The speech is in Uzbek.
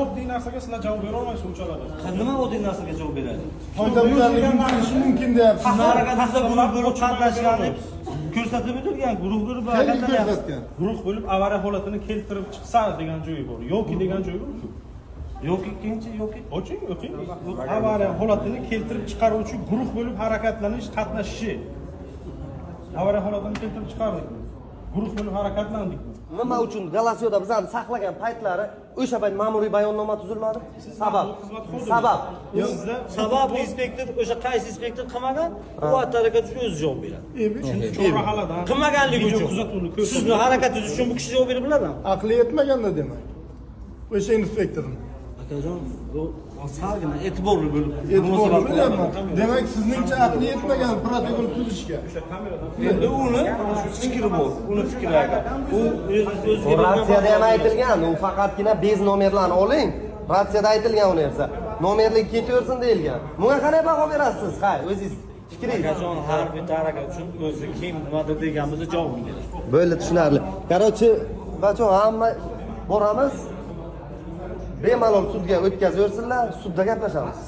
oddiy narsaga sizlar javob bera olmaysiz uchalarda. Nima oddiy narsaga javob beradi? Qoidabuzarlikni qilishi mumkin deyapsiz. Sizni harakatingizda guruh bo'lib qatnashganini ko'rsatib o'tilgan, guruh bo'lib harakatlanayapsiz. Guruh bo'lib avariya holatini keltirib chiqsa degan joyi bor. Yoki degan joyi bor-ku. Yoki ikkinchi yoki Oching, o'qing. Avariya holatini keltirib chiqaruvchi guruh bo'lib harakatlanish, qatnashishi. Avariya holatini keltirib chiqardikmi? Guruh bo'lib harakatlandikmi? Nima uchun Galasiyoda bizlarni saqlagan paytlari o'sha payt ma'muriy bayonnoma tuzilmadi? Sabab. sabab inspektor o'sha qaysi inspektor qilmagan, u harakat uchun o'zi javob beradi. Chorrahalardan Qilmaganligi uchun sizni harakatingiz uchun bu kishi javob berib biladimi? Aqli yetmaganda demak. O'sha inspektorning. Akajon, bu salgina e'tiborli bo'lib E'tiborli bo'lyapman. Demak, sizningcha aqli yetmagan protokol tuzishga. Endi uni fikri bor, uni fikrlari. U o'ziga Ratsiyada ham aytilgan, u faqatgina bez nomerlarni oling. Ratsiyada aytilgan u narsa. Nomerlik ketaversin deyilgan. Bunga qanday baho berasiz? Hay, o'zingiz fikringiz. akajon har bitta harakat uchun o'zi kim nimadir deganimizda javob beradi. Böyle tushunarli. Короче, bachon hamma boramiz. Bemalol sudga o'tkazaversinlar, sudda gaplashamiz.